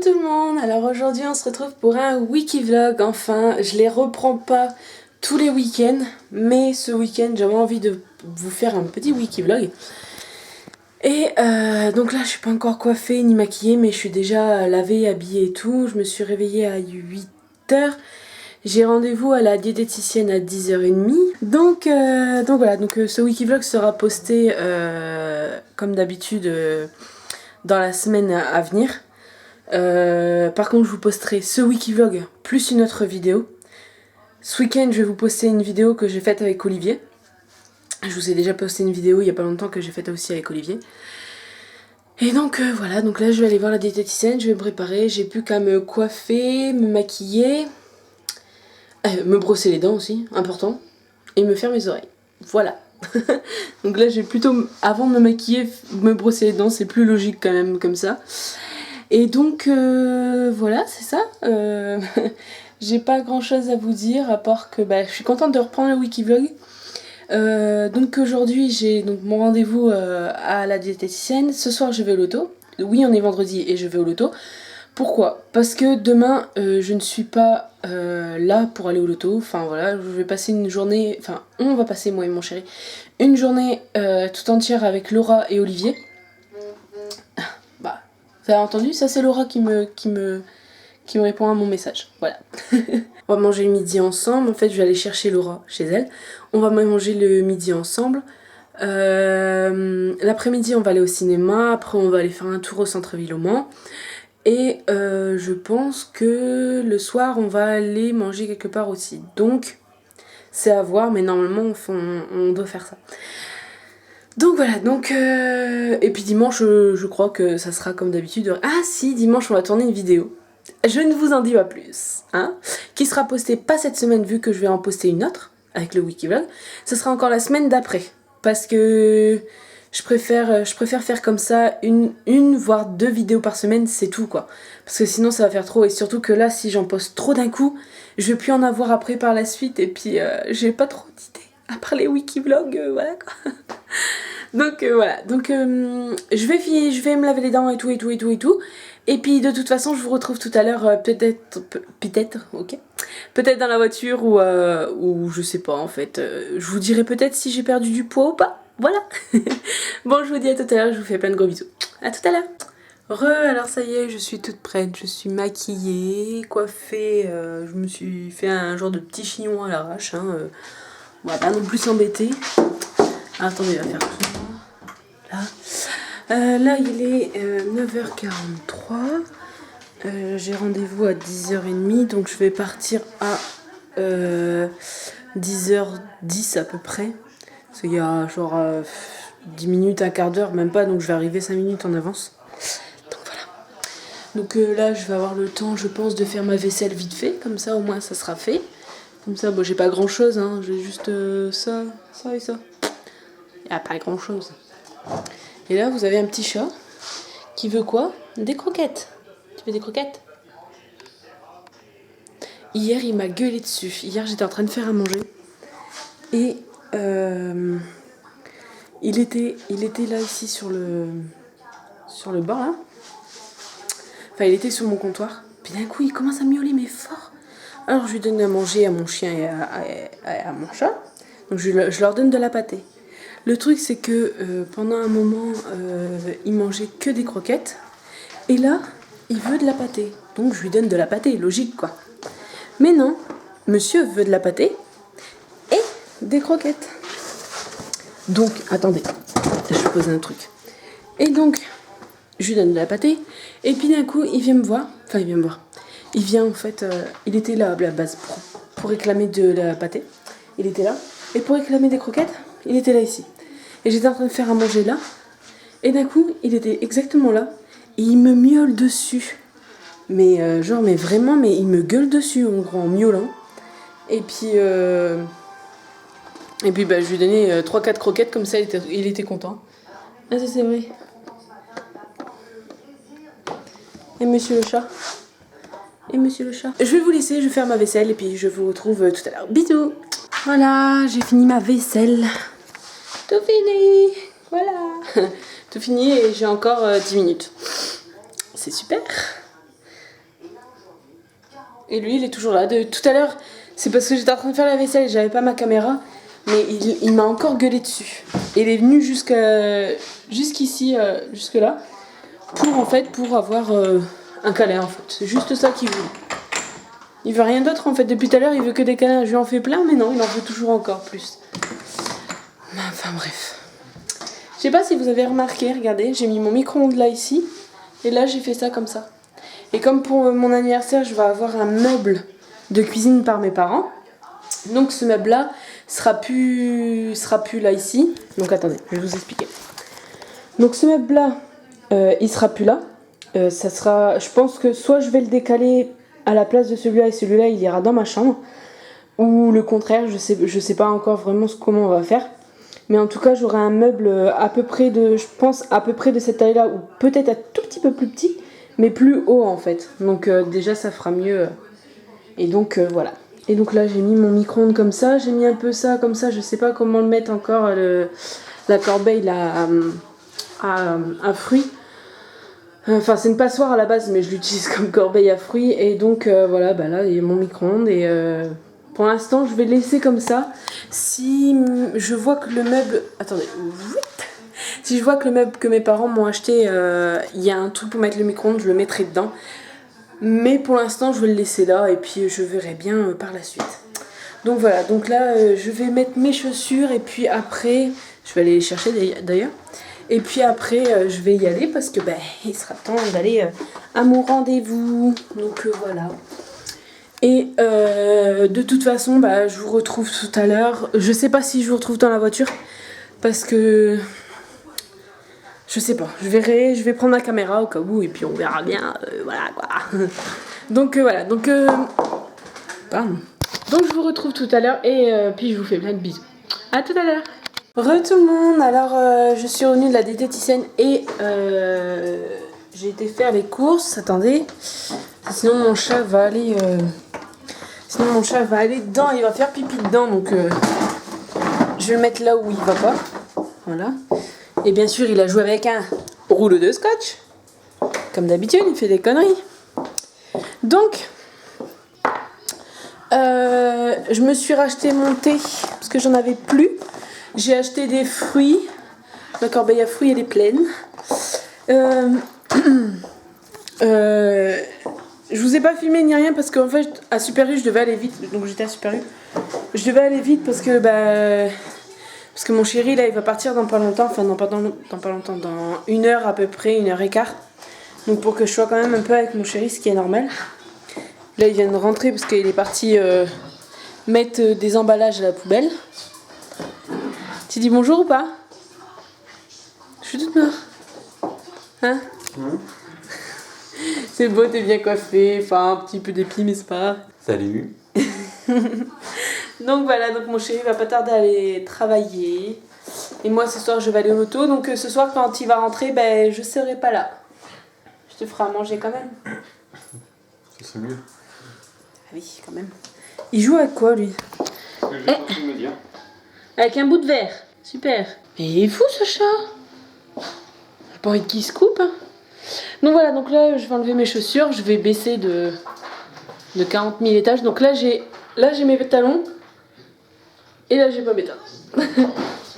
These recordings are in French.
tout le monde, alors aujourd'hui on se retrouve pour un wiki-vlog. Enfin, je les reprends pas tous les week-ends, mais ce week-end j'avais envie de vous faire un petit wiki-vlog. Et donc là je suis pas encore coiffée ni maquillée, mais je suis déjà lavée, habillée et tout. Je me suis réveillée à 8h. J'ai rendez-vous à la diététicienne à 10h30. Donc voilà, ce wiki-vlog sera posté comme d'habitude dans la semaine à venir. Par contre je vous posterai ce wiki-vlog plus une autre vidéo. Ce week-end je vais vous poster une vidéo que j'ai faite avec Olivier. Je vous ai déjà posté une vidéo il y a pas longtemps que j'ai faite aussi avec Olivier. Et donc voilà, donc là je vais aller voir la diététicienne, je vais me préparer, j'ai plus qu'à me coiffer, me maquiller, me brosser les dents aussi, important, et me faire mes oreilles. Voilà. Donc là j'ai plutôt, avant de me maquiller, me brosser les dents, c'est plus logique quand même comme ça. Et donc voilà, c'est ça. J'ai pas grand chose à vous dire à part que je suis contente de reprendre le wiki-vlog. Donc aujourd'hui j'ai donc mon rendez-vous à la diététicienne. Ce soir je vais au loto. Oui, on est vendredi et je vais au loto. Pourquoi? Parce que demain je ne suis pas là pour aller au loto. Enfin voilà, je vais passer une journée, enfin on va passer, moi et mon chéri, une journée tout entière avec Laura et Olivier. Bah, vous avez entendu? Ça c'est Laura qui me répond à mon message. Voilà. On va manger le midi ensemble. En fait, je vais aller chercher Laura chez elle. On va manger le midi ensemble. L'après-midi, on va aller au cinéma. Après, on va aller faire un tour au centre-ville au Mans. Et je pense que le soir, on va aller manger quelque part aussi. Donc, c'est à voir, mais normalement, on doit faire ça. Donc voilà, et puis dimanche, je crois que ça sera comme d'habitude. Ah si, dimanche, on va tourner une vidéo. Je ne vous en dis pas plus, hein, qui sera postée pas cette semaine vu que je vais en poster une autre avec le wiki-vlog. Ce sera encore la semaine d'après parce que je préfère faire comme ça une voire 2 vidéos par semaine, c'est tout quoi. Parce que sinon ça va faire trop et surtout que là si j'en poste trop d'un coup, je vais plus en avoir après par la suite et puis j'ai pas trop d'idées à part les wiki-vlogs, voilà quoi. Donc voilà, je vais me laver les dents et tout. Et puis de toute façon je vous retrouve tout à l'heure peut-être, ok. Peut-être dans la voiture ou je sais pas en fait. Je vous dirai peut-être si j'ai perdu du poids ou pas. Voilà. Bon, je vous dis à tout à l'heure, je vous fais plein de gros bisous. À tout à l'heure. Alors ça y est, je suis toute prête, je suis maquillée, coiffée, je me suis fait un genre de petit chignon à l'arrache, hein, on va pas non plus s'embêter. Attendez, il va faire là. Là il est 9h43. J'ai rendez-vous à 10h30, donc je vais partir à 10h10 à peu près. Parce qu'il y a genre 10 minutes, un quart d'heure, même pas, donc je vais arriver 5 minutes en avance. Donc voilà. Donc là je vais avoir le temps, je pense, de faire ma vaisselle vite fait, comme ça au moins ça sera fait. Comme ça, bon, j'ai pas grand chose, hein, j'ai juste ça et ça. Il n'y a pas grand chose. Et là, vous avez un petit chat qui veut quoi? Des croquettes. Tu veux des croquettes? Hier, il m'a gueulé dessus. Hier, j'étais en train de faire à manger. Et il était là, ici, sur le banc, là. Enfin, il était sur mon comptoir. Puis d'un coup, il commence à miauler, mais fort. Alors, je lui donne à manger à mon chien et à mon chat. Donc, je leur donne de la pâtée. Le truc c'est que pendant un moment il mangeait que des croquettes et là il veut de la pâtée, donc je lui donne de la pâtée, logique quoi. Mais non, monsieur veut de la pâtée et des croquettes. Donc attendez, je vais poser un truc. Et donc je lui donne de la pâtée et puis d'un coup il vient me voir, il vient en fait, il était là à la base pour réclamer de la pâtée, il était là, et pour réclamer des croquettes il était là ici. Et j'étais en train de faire à manger là. Et d'un coup, il était exactement là. Et il me miaule dessus. Mais mais vraiment, mais il me gueule dessus en gros, en miaulant. Et puis je lui ai donné 3-4 croquettes, comme ça il était content. Ah ça c'est vrai. Et monsieur le chat? Je vais vous laisser, je vais faire ma vaisselle et puis je vous retrouve tout à l'heure. Bisous. Voilà, j'ai fini ma vaisselle. Tout fini. Voilà. Tout fini et j'ai encore 10 minutes. C'est super. Et lui, il est toujours là. De tout à l'heure, c'est parce que j'étais en train de faire la vaisselle et j'avais pas ma caméra. Mais il m'a encore gueulé dessus. Et il est venu jusqu'ici, jusque là, pour avoir un câlin en fait. C'est juste ça qu'il veut. Il veut rien d'autre en fait. Depuis tout à l'heure, il veut que des câlins. Je lui en fais plein, mais non, il en veut toujours encore plus. Enfin bref. Je sais pas si vous avez remarqué, regardez, j'ai mis mon micro-ondes là ici. Et là, j'ai fait ça comme ça. Et comme pour mon anniversaire, je vais avoir un meuble de cuisine par mes parents. Donc ce meuble là sera plus là ici. Donc attendez, je vais vous expliquer. Donc ce meuble là, il sera plus là. Ça sera, je pense que soit je vais le décaler à la place de celui-là et celui-là il ira dans ma chambre, ou le contraire, je sais pas encore vraiment comment on va faire. Mais en tout cas, j'aurai un meuble à peu près de cette taille-là, ou peut-être un tout petit peu plus petit, mais plus haut en fait. Donc déjà, ça fera mieux. Et donc voilà. Et donc là, j'ai mis mon micro-ondes comme ça, j'ai mis un peu ça comme ça. Je sais pas comment le mettre encore, la corbeille là, à fruits. Enfin, c'est une passoire à la base, mais je l'utilise comme corbeille à fruits. Et donc voilà, bah là, il y a mon micro-ondes et pour l'instant, je vais laisser comme ça. Si je vois que le meuble... Attendez. Si je vois que le meuble que mes parents m'ont acheté, il y a un truc pour mettre le micro-ondes, je le mettrai dedans. Mais pour l'instant, je vais le laisser là et puis je verrai bien par la suite. Donc voilà, donc là, je vais mettre mes chaussures et puis après... Je vais aller les chercher d'ailleurs. Et puis après, je vais y aller parce que il sera temps d'aller à mon rendez-vous. Donc voilà. Et de toute façon, je vous retrouve tout à l'heure. Je sais pas si je vous retrouve dans la voiture parce que je sais pas. Je verrai. Je vais prendre la caméra au cas où et puis on verra bien. Voilà quoi. Donc voilà. Donc pardon. Donc je vous retrouve tout à l'heure et puis je vous fais plein de bisous. À tout à l'heure. Re tout le monde. Alors je suis revenue de la diététicienne et j'ai été faire les courses. Attendez. Sinon mon chat va aller. Sinon mon chat va aller dedans, il va faire pipi dedans, donc je vais le mettre là où il va pas. Voilà. Et bien sûr, il a joué avec un rouleau de scotch. Comme d'habitude, il fait des conneries. Donc, je me suis racheté mon thé, parce que j'en avais plus. J'ai acheté des fruits. La corbeille à fruits, elle est pleine. Je vous ai pas filmé ni rien parce qu'en fait à Super U je devais aller vite, donc j'étais à Super U. Je devais aller vite parce que mon chéri là il va partir dans pas longtemps, enfin dans pas longtemps, dans 1 heure à peu près, 1 h 15. Donc pour que je sois quand même un peu avec mon chéri, ce qui est normal. Là il vient de rentrer parce qu'il est parti mettre des emballages à la poubelle. Tu dis bonjour ou pas? Je suis toute noire. Hein? C'est beau, t'es bien coiffé, enfin un petit peu d'épi, mais c'est pas grave. Salut. Donc voilà, donc mon chéri va pas tarder à aller travailler. Et moi ce soir je vais aller au loto, donc ce soir quand il va rentrer, je serai pas là. Je te ferai à manger quand même. Ça serait mieux. Ah oui, quand même. Il joue avec quoi lui? Je me dire. Avec un bout de verre. Super. Mais il est fou ce chat. J'ai pas envie qu'il se coupe. Hein. Donc voilà, donc là je vais enlever mes chaussures, je vais baisser de 40 000 étages. Donc là j'ai mes talons et là j'ai pas mes talons.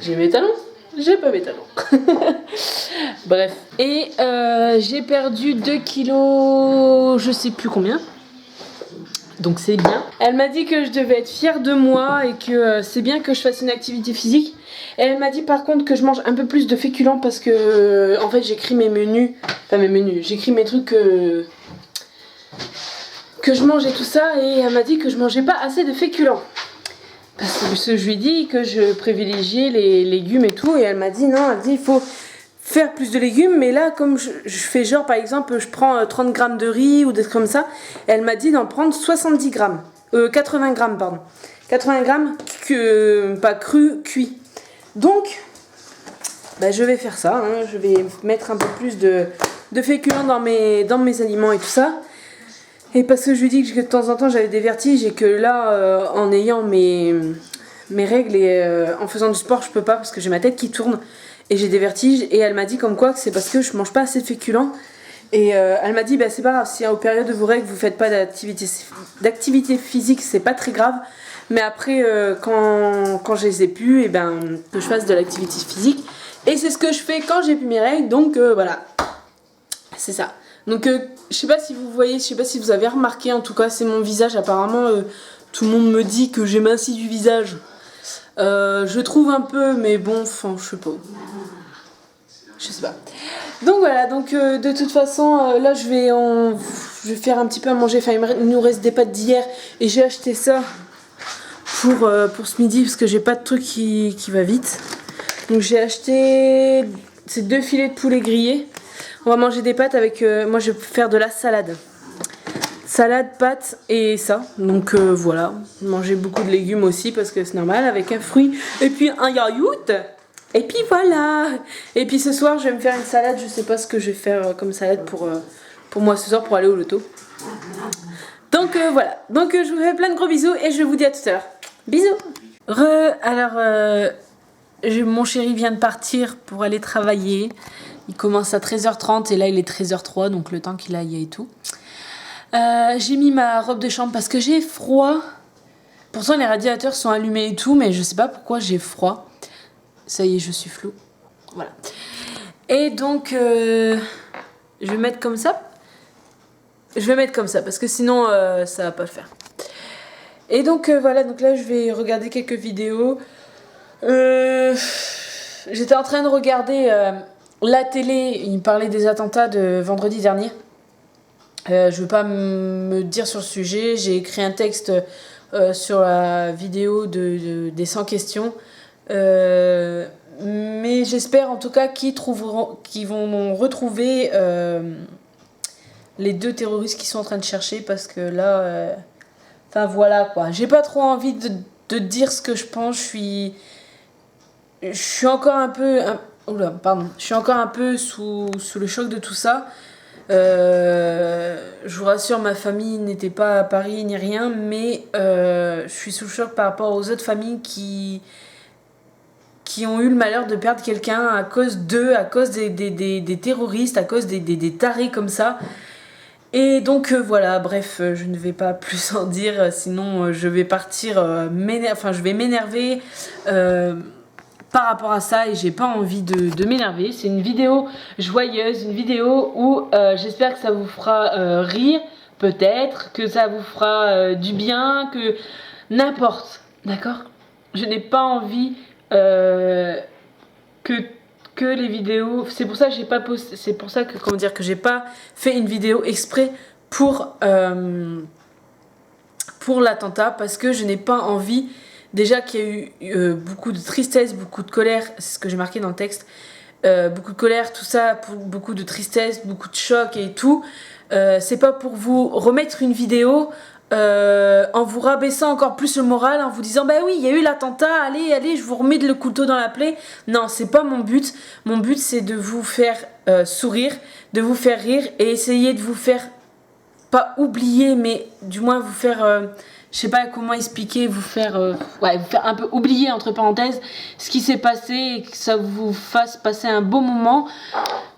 J'ai mes talons, j'ai pas mes talons. Bref. Et j'ai perdu 2 kilos, je sais plus combien. Donc c'est bien. Elle m'a dit que je devais être fière de moi et que c'est bien que je fasse une activité physique. Et elle m'a dit par contre que je mange un peu plus de féculents parce que en fait j'écris mes menus, j'écris mes trucs que je mange et tout ça et elle m'a dit que je mangeais pas assez de féculents. Parce que je lui ai dit que je privilégiais les légumes et tout et elle m'a dit non, elle dit il faut faire plus de légumes, mais là comme je fais genre par exemple je prends 30 grammes de riz ou des trucs comme ça, elle m'a dit d'en prendre 70 grammes, 80 grammes pardon, 80 grammes pas cru, cuit. Donc je vais faire ça, hein. Je vais mettre un peu plus de féculents dans mes aliments et tout ça. Et parce que je lui dis que de temps en temps j'avais des vertiges et que là en ayant mes règles et en faisant du sport je peux pas parce que j'ai ma tête qui tourne et j'ai des vertiges et elle m'a dit comme quoi que c'est parce que je mange pas assez de féculents Et elle m'a dit, bah, c'est pas grave, si au période de vos règles vous faites pas d'activité physique, c'est pas très grave. Mais après, quand je les ai pu, et ben, que je fasse de l'activité physique. Et c'est ce que je fais quand j'ai pu mes règles, donc voilà. C'est ça. Donc je sais pas si vous voyez, je sais pas si vous avez remarqué, en tout cas c'est mon visage. Apparemment tout le monde me dit que j'ai minci du visage. Je trouve un peu, mais bon, enfin je sais pas. Je sais pas. Donc voilà, donc de toute façon là je vais faire un petit peu à manger. Enfin il nous reste des pâtes d'hier et j'ai acheté ça pour ce midi parce que j'ai pas de truc qui va vite. Donc j'ai acheté ces 2 filets de poulet grillés. On va manger des pâtes avec... moi je vais faire de la salade. Salade, pâtes et ça. Donc voilà. Manger beaucoup de légumes aussi parce que c'est normal. Avec un fruit et puis un yaourt. Et puis voilà. Et puis ce soir je vais me faire une salade. Je sais pas ce que je vais faire comme salade pour moi ce soir pour aller au loto. Donc voilà. Donc je vous fais plein de gros bisous et je vous dis à tout à l'heure. Bisous. Alors... mon chéri vient de partir pour aller travailler. Il commence à 13h30 et là il est 13h03, donc le temps qu'il aille et tout. J'ai mis ma robe de chambre parce que j'ai froid. Pourtant les radiateurs sont allumés et tout, mais je sais pas pourquoi j'ai froid. Ça y est, je suis floue. Voilà. Et donc je vais mettre comme ça. Je vais mettre comme ça parce que sinon ça va pas le faire. Et donc voilà, donc là je vais regarder quelques vidéos. J'étais en train de regarder la télé, il parlait des attentats de vendredi dernier. Je ne veux pas me dire sur le sujet, j'ai écrit un texte sur la vidéo des 100 questions. Mais j'espère en tout cas qu'ils vont retrouver les 2 terroristes qui sont en train de chercher parce que là... Enfin voilà quoi, j'ai pas trop envie de dire ce que je pense, je suis encore un peu... Je suis encore un peu sous le choc de tout ça. Je vous rassure, ma famille n'était pas à Paris ni rien, mais je suis sous le choc par rapport aux autres familles qui ont eu le malheur de perdre quelqu'un à cause d'eux, à cause des terroristes, à cause des tarés comme ça. Et donc voilà, bref, je ne vais pas plus en dire, sinon je vais partir, je vais m'énerver par rapport à ça et j'ai pas envie de m'énerver. C'est une vidéo joyeuse, une vidéo où j'espère que ça vous fera rire, peut-être, que ça vous fera du bien, que n'importe, d'accord? Je n'ai pas envie que les vidéos, c'est pour ça que j'ai pas posté, c'est pour ça que que j'ai pas fait une vidéo exprès pour l'attentat parce que je n'ai pas envie. Déjà qu'il y a eu beaucoup de tristesse, beaucoup de colère, c'est ce que j'ai marqué dans le texte, beaucoup de colère, tout ça, beaucoup de tristesse, beaucoup de choc et tout. C'est pas pour vous remettre une vidéo en vous rabaissant encore plus le moral, en vous disant bah oui, il y a eu l'attentat, allez, je vous remets le couteau dans la plaie. Non, c'est pas mon but. Mon but, c'est de vous faire sourire, de vous faire rire et essayer de vous faire, pas oublier, mais du moins vous faire... je sais pas comment expliquer, vous faire un peu oublier entre parenthèses ce qui s'est passé et que ça vous fasse passer un beau moment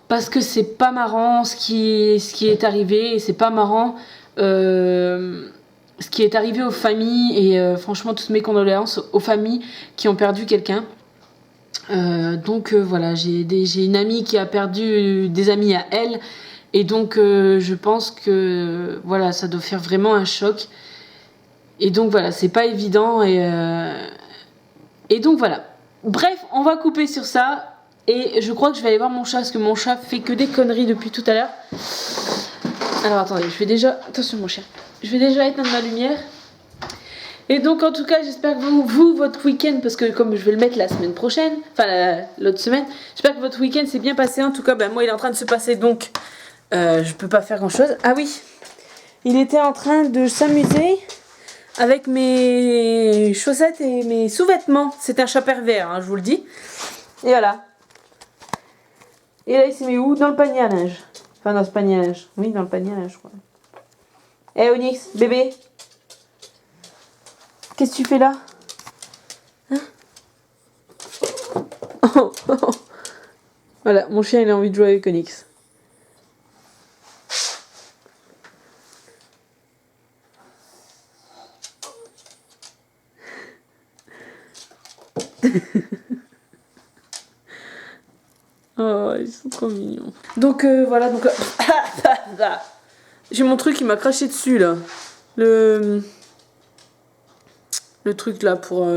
parce que c'est pas marrant ce qui est arrivé et c'est pas marrant ce qui est arrivé aux familles et franchement toutes mes condoléances aux familles qui ont perdu quelqu'un. Donc voilà, j'ai une amie qui a perdu des amis à elle et donc je pense que voilà, ça doit faire vraiment un choc. Et donc voilà, c'est pas évident et donc voilà. Bref, on va couper sur ça et je crois que je vais aller voir mon chat parce que mon chat fait que des conneries depuis tout à l'heure. Alors attendez, je vais déjà... Attention mon chien. Je vais déjà éteindre ma lumière. Et donc en tout cas, j'espère que vous votre week-end, parce que comme je vais le mettre la semaine prochaine, enfin l'autre semaine, j'espère que votre week-end s'est bien passé. En tout cas, moi il est en train de se passer donc je peux pas faire grand chose. Ah oui, il était en train de s'amuser avec mes chaussettes et mes sous-vêtements. C'est un chat pervers, hein, je vous le dis. Et voilà. Et là, il s'est mis où? Dans le panier à linge. Enfin, dans ce panier à linge. Oui, dans le panier à linge, je crois. Eh, Onyx, bébé. Qu'est-ce que tu fais là? Hein? Oh, oh. Voilà, mon chien, il a envie de jouer avec Onyx. Oh, ils sont trop mignons. Donc voilà, donc j'ai mon truc qui m'a craché dessus là. Le truc là pour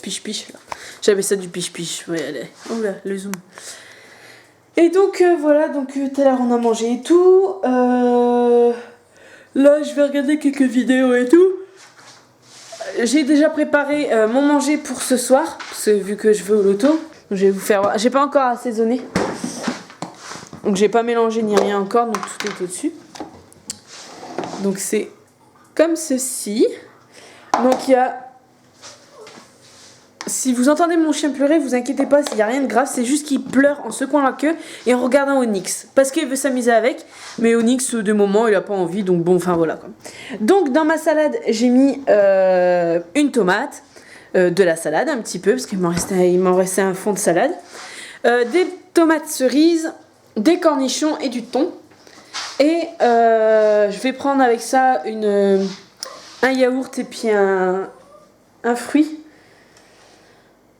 piche-piche. J'avais ça du piche-piche. Ouais, allez. Oh là, le zoom. Et donc voilà, donc tout à l'heure on a mangé et tout. Là je vais regarder quelques vidéos et tout. J'ai déjà préparé mon manger pour ce soir, parce que vu que je vais au loto, je vais vous faire voir. J'ai pas encore assaisonné, donc j'ai pas mélangé ni rien encore, donc tout est au-dessus. Donc c'est comme ceci. Donc il y a... Si vous entendez mon chien pleurer, vous inquiétez pas, s'il n'y a rien de grave, c'est juste qu'il pleure en secouant la queue et en regardant Onyx. Parce qu'il veut s'amuser avec, mais Onyx, de moment, il a pas envie, donc bon, enfin voilà quoi. Donc dans ma salade, j'ai mis une tomate, de la salade un petit peu, parce qu'il m'en restait un fond de salade, des tomates cerises, des cornichons et du thon. Et je vais prendre avec ça un yaourt et puis un fruit.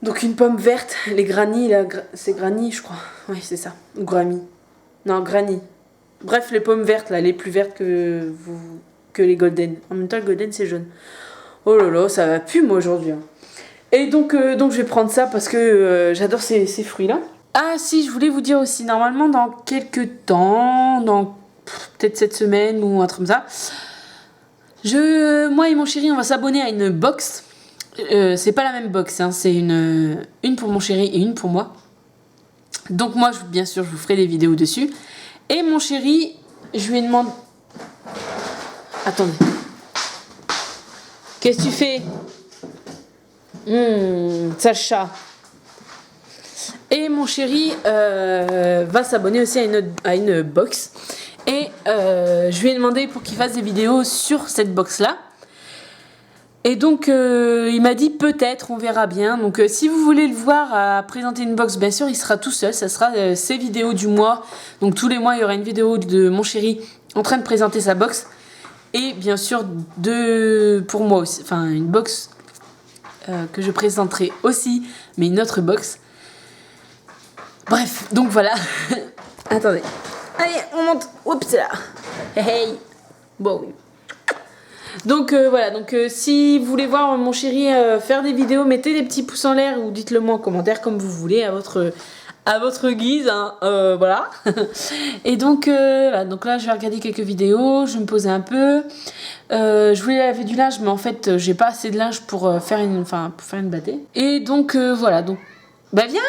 Donc une pomme verte, les granny, là, c'est granny je crois. Oui c'est ça, ou granny. Non granny. Bref les pommes vertes là, les plus vertes que les golden. En même temps le golden c'est jaune. Oh là là, ça va plus moi aujourd'hui. Hein. Et donc je vais prendre ça parce que j'adore ces fruits là. Ah si, je voulais vous dire aussi, normalement dans quelques temps, dans peut-être cette semaine ou un truc comme ça, moi et mon chéri on va s'abonner à une box. C'est pas la même box, hein, c'est une pour mon chéri et une pour moi. Donc moi, bien sûr, je vous ferai des vidéos dessus. Et mon chéri, je lui demande... Attendez. Qu'est-ce que tu fais? Sacha. Et mon chéri va s'abonner aussi à une box. Et je lui ai demandé pour qu'il fasse des vidéos sur cette box-là. Et donc il m'a dit peut-être, on verra bien. Donc si vous voulez le voir présenter une box, bien sûr il sera tout seul, ça sera ses vidéos du mois. Donc tous les mois il y aura une vidéo de mon chéri en train de présenter sa box. Et bien sûr pour moi aussi, enfin une box que je présenterai aussi, mais une autre box. Bref, donc voilà. Attendez. Allez, on monte. Oups, c'est là. Hey. Bon oui. Donc voilà, donc si vous voulez voir mon chéri faire des vidéos, mettez des petits pouces en l'air ou dites-le moi en commentaire comme vous voulez, à votre guise, hein, voilà. Et donc, donc là je vais regarder quelques vidéos, je vais me poser un peu. Je voulais laver du linge, mais en fait j'ai pas assez de linge pour faire une bâtée. Et donc voilà, donc bah viens,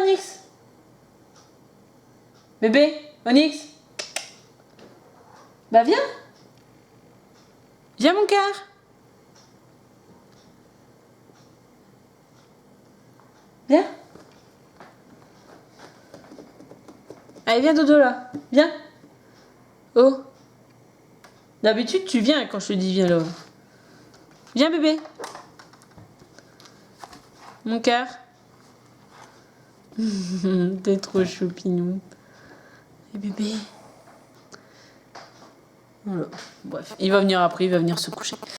Onyx, bébé, Onyx, bah viens. Viens mon cœur. Viens. Allez viens dodo là. Viens. Oh. D'habitude tu viens quand je te dis viens là. Viens bébé. Mon cœur. T'es trop choupignon. Et bébé. Voilà. Bref, il va venir après, il va venir se coucher.